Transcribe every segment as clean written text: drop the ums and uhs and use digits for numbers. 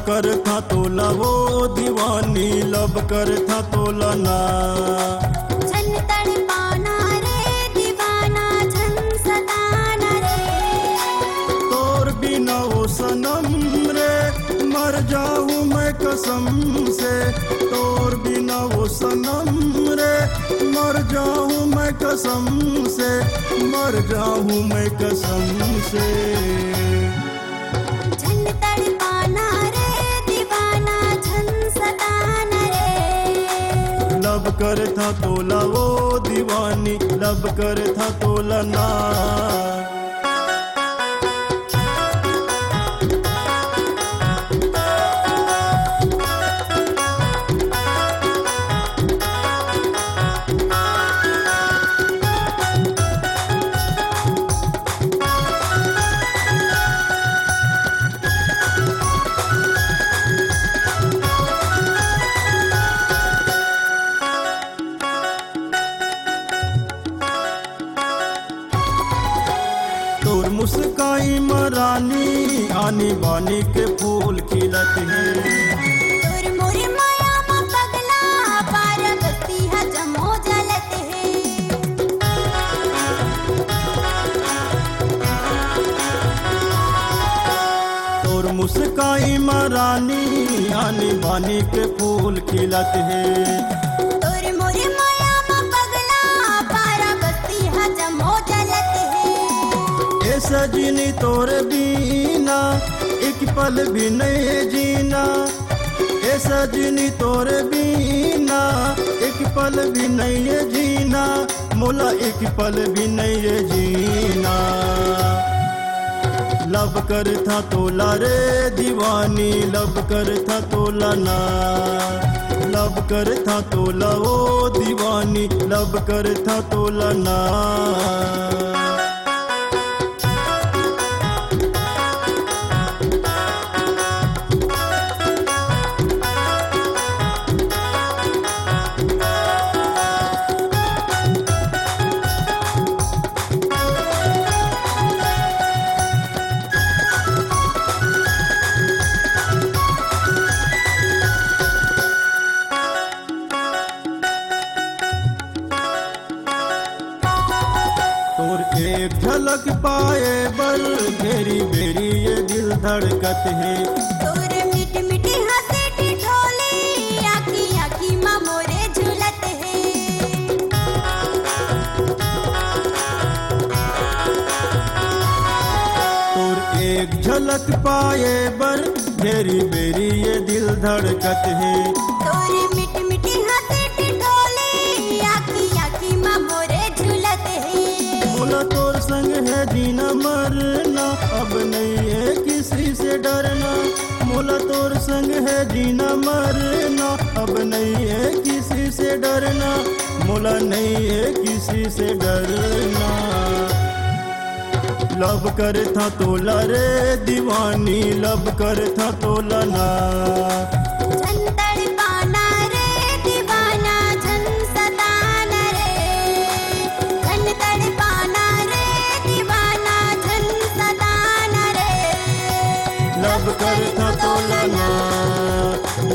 कर था तोला वो दीवानी, लब कर था तोला ना। झन तड़पाना रे दीवाना, झन सताना रे। तोर बिना वो सनम रे मर जाऊं मैं कसम से, तोर बिना वो सनम रे मर जाऊं मैं कसम से, मर जाऊं मैं कसम से। झन तड़पाना रे दीवाना, झन सताना रे। लब कर था तोला वो दीवानी, लब कर था तोला ना। तोर मुस्काई मरानी, आनी बानी के फूल खिलत हैं। तोर मोर माया मा पगला, पार बत्ती हजम हो जलत है। तोर मुस्काई मरानी, आनी बानी के फूल खिलत हैं। तोर मोर माया मा पगला, पार बत्ती हजम हो जलत है। ए सजनी तोरे बीना एक पल भी नहीं जीना, ए सजनी तोरे बीना एक पल भी नहीं जीना, मोला एक पल भी नहीं जीना। लब कर था तोला रे दीवानी, लब कर था तोला ना। लब कर था तोला वो दीवानी, लब कर था तोला ना। तोर एक झलक पाए बल बेरी बेरी ये दिल धड़कत है। तोर मीठ मीठी हंसी ठिठोली, आखी आखी मा मोरे झूलत है। तोर एक झलक पाए बल बेरी बेरी ये दिल धड़कत है। तोर मीठ मीठी हंसी ठिठोली, आखी आखी मा मोरे झूलत है। मोला तोर संग है जीना मरना, अब नहीं है किसी से डरना। मोला तोर संग है जीना मरना, अब नहीं है किसी से डरना, मोला नहीं है किसी से डरना। लब कर था तोला रे दीवानी, लब कर था तोला ना। झन तड़पाना रे दीवाना, झन सताना रे। झन तड़पाना रे दीवाना, झन सताना रे। लब कर था तोला ना,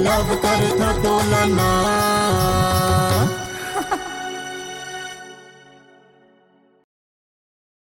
लब कर था तोला ना।